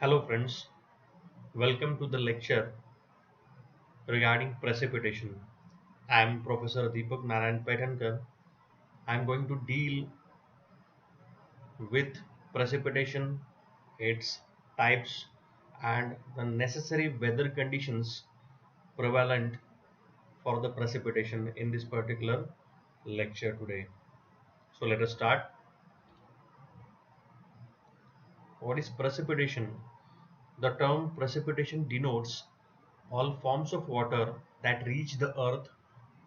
Hello friends, welcome to the lecture regarding precipitation. I am Professor Deepak Narayan Paitankar. I am going to deal with precipitation, its types and the necessary weather conditions prevalent for the precipitation in this particular lecture today. So let us start. What is precipitation? The term precipitation denotes all forms of water that reach the earth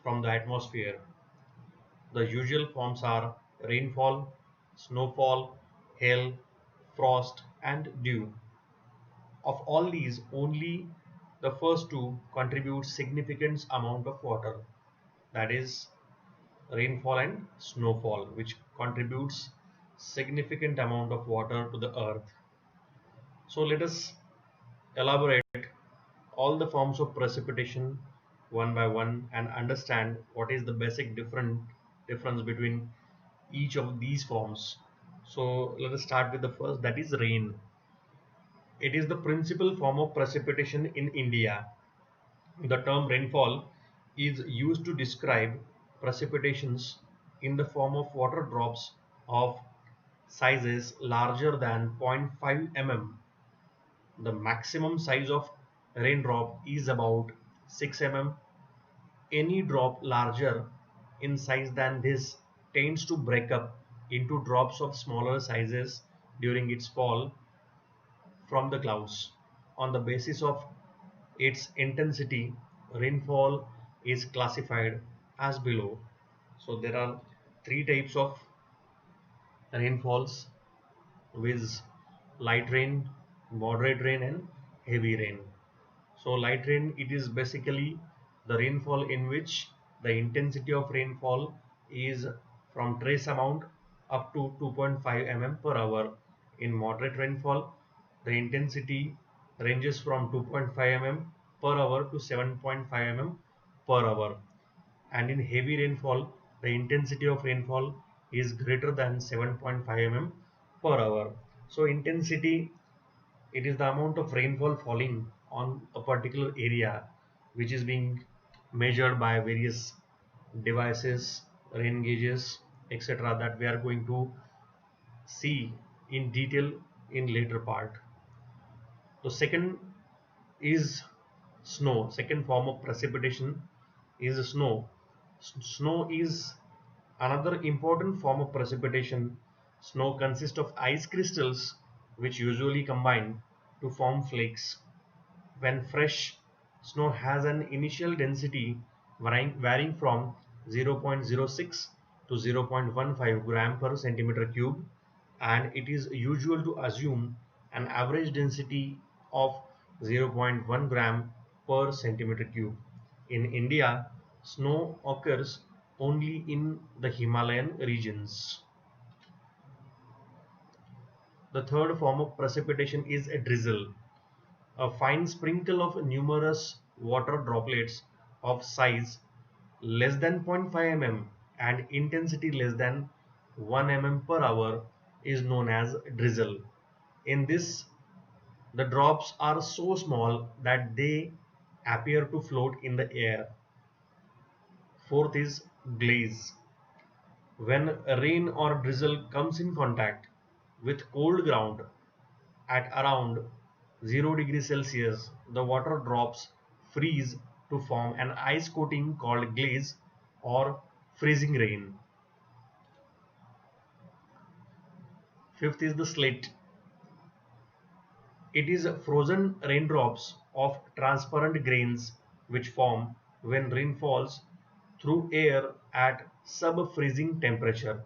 from the atmosphere. The usual forms are rainfall, snowfall, hail, frost, and dew. Of all these, only the first two contribute significant amount of water, that is rainfall and snowfall, which contributes significant amount of water to the earth. So let us elaborate all the forms of precipitation one by one and understand what is the basic difference between each of these forms. So let us start with the first, that is rain. It is the principal form of precipitation in India. The term rainfall is used to describe precipitations in the form of water drops of sizes larger than 0.5 mm. The maximum size of raindrop is about 6 mm. Any drop larger in size than this tends to break up into drops of smaller sizes during its fall from the clouds. On the basis of its intensity, rainfall is classified as below. So there are three types of rainfalls, with light rain, moderate rain and heavy rain. So light rain, it is basically the rainfall in which the intensity of rainfall is from trace amount up to 2.5 mm per hour. In moderate rainfall, the intensity ranges from 2.5 mm per hour to 7.5 mm per hour. And in heavy rainfall, the intensity of rainfall is greater than 7.5 mm per hour. So intensity, it is the amount of rainfall falling on a particular area which is being measured by various devices, rain gauges, etc., that we are going to see in detail in later part. So second is snow. Second form of precipitation is snow. Snow is another important form of precipitation. Snow consists of ice crystals which usually combine to form flakes. When fresh snow has an initial density varying from 0.06 to 0.15 gram per centimeter cube, and it is usual to assume an average density of 0.1 gram per centimeter cube. In India, snow occurs only in the Himalayan regions. The third form of precipitation is a drizzle, a fine sprinkle of numerous water droplets of size less than 0.5 mm and intensity less than 1 mm per hour is known as drizzle. In this, the drops are so small that they appear to float in the air. Fourth is glaze. When rain or drizzle comes in contact with cold ground at around 0 degrees Celsius, the water drops freeze to form an ice coating called glaze or freezing rain. Fifth is the slit. It is frozen raindrops of transparent grains which form when rain falls through air at sub-freezing temperature.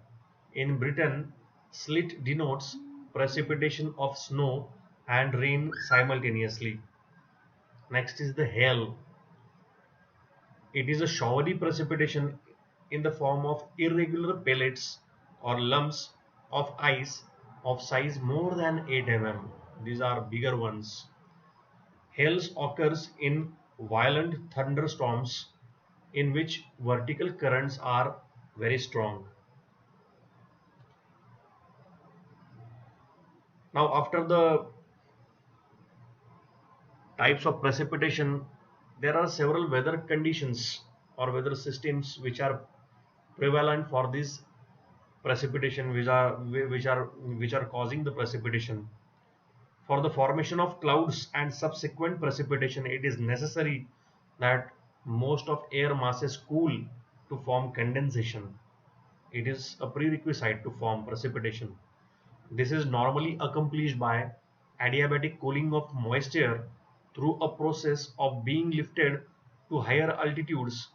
In Britain, slit denotes precipitation of snow and rain simultaneously. Next is the hail. It is a showery precipitation in the form of irregular pellets or lumps of ice of size more than 8 mm. These are bigger ones. Hail occurs in violent thunderstorms in which vertical currents are very strong. Now, after the Types of precipitation. There are several weather conditions or weather systems which are prevalent for this precipitation, which are causing the precipitation. For the formation of clouds and subsequent precipitation, it is necessary that most of air masses cool to form condensation. It is a prerequisite to form precipitation. This is normally accomplished by adiabatic cooling of moisture through a process of being lifted to higher altitudes.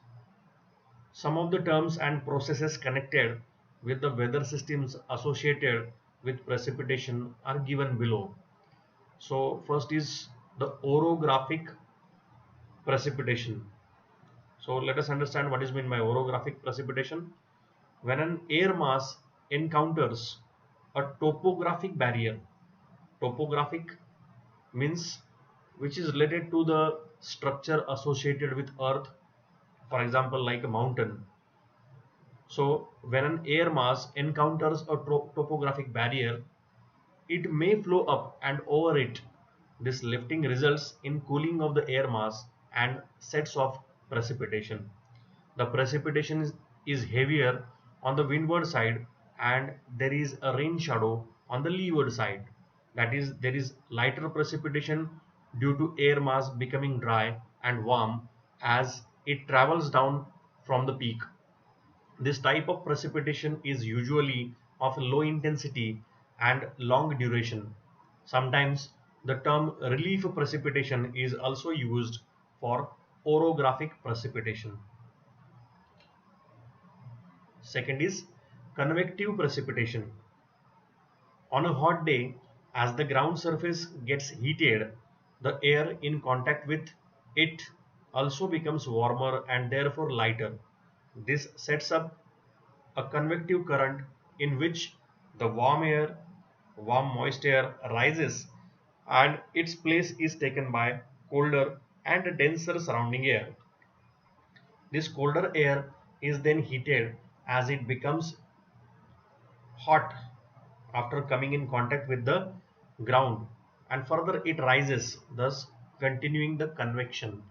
Some of the terms and processes connected with the weather systems associated with precipitation are given below. So first is the orographic precipitation. So let us understand what is meant by orographic precipitation. When an air mass encounters a topographic barrier, topographic means which is related to the structure associated with earth, for example like a mountain. So when an air mass encounters a topographic barrier, it may flow up and over it. This lifting results in cooling of the air mass and sets off precipitation. The precipitation is heavier on the windward side and there is a rain shadow on the leeward side. That is, there is lighter precipitation due to air mass becoming dry and warm as it travels down from the peak. This type of precipitation is usually of low intensity and long duration. Sometimes the term relief precipitation is also used for orographic precipitation. Second is convective precipitation. On a hot day, as the ground surface gets heated, the air in contact with it also becomes warmer and therefore lighter. This sets up a convective current in which the warm moist air rises and its place is taken by colder and denser surrounding air. This colder air is then heated as it becomes hot after coming in contact with the ground, and further it rises, thus continuing the convection.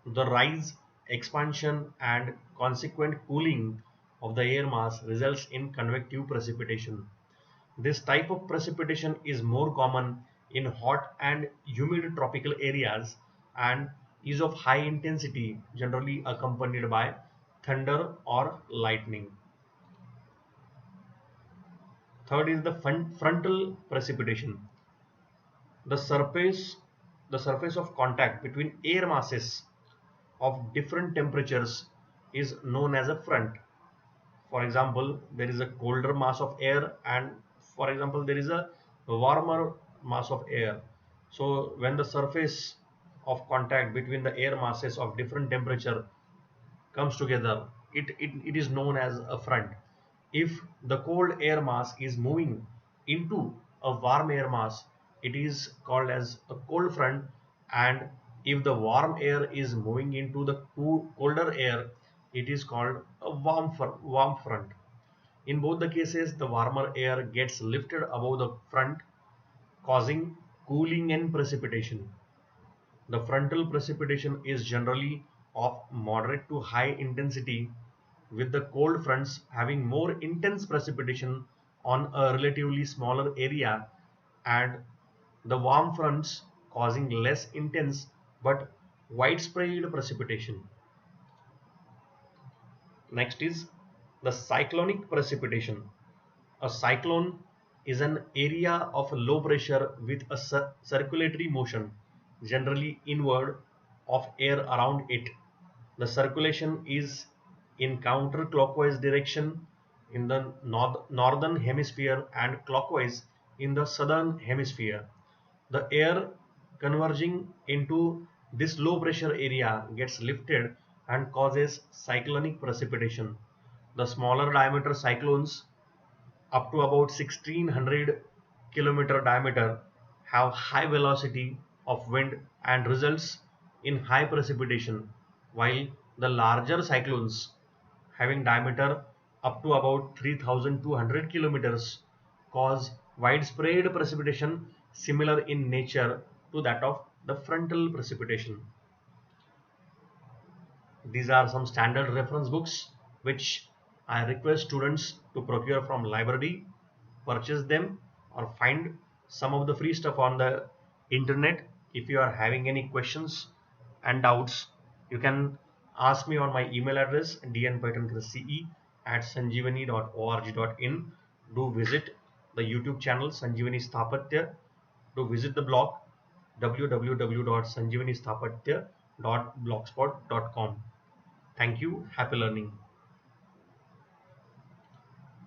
The rise, expansion and consequent cooling of the air mass results in convective precipitation. This type of precipitation is more common in hot and humid tropical areas and is of high intensity, generally accompanied by thunder or lightning. Third is the frontal precipitation. The surface, the surface of contact between air masses of different temperatures is known as a front. For example, there is a colder mass of air and for example there is a warmer mass of air. So when the surface of contact between the air masses of different temperature comes together, it is known as a front. If the cold air mass is moving into a warm air mass, it is called as a cold front, and if the warm air is moving into the colder air, it is called a warm front. In both the cases, the warmer air gets lifted above the front, causing cooling and precipitation. The frontal precipitation is generally of moderate to high intensity, with the cold fronts having more intense precipitation on a relatively smaller area and the warm fronts causing less intense but widespread precipitation. Next is the cyclonic precipitation. A cyclone is an area of low pressure with a circulatory motion, generally inward, of air around it. The circulation is in counterclockwise direction in the northern hemisphere and clockwise in the southern hemisphere. The air converging into this low pressure area gets lifted and causes cyclonic precipitation. The smaller diameter cyclones up to about 1600 kilometer diameter have high velocity of wind and results in high precipitation, while the larger cyclones having diameter up to about 3200 kilometers cause widespread precipitation similar in nature to that of the frontal precipitation. These are some standard reference books which I request students to procure from library, purchase them, or find some of the free stuff on the internet. If you are having any questions and doubts, you can ask me on my email address dnpaitankar.ce@sanjeevani.org.in. Do visit the YouTube channel Sanjeevani Sthapatya. Do visit the blog www.sanjeevanisthapathya.blogspot.com. Thank you. Happy learning.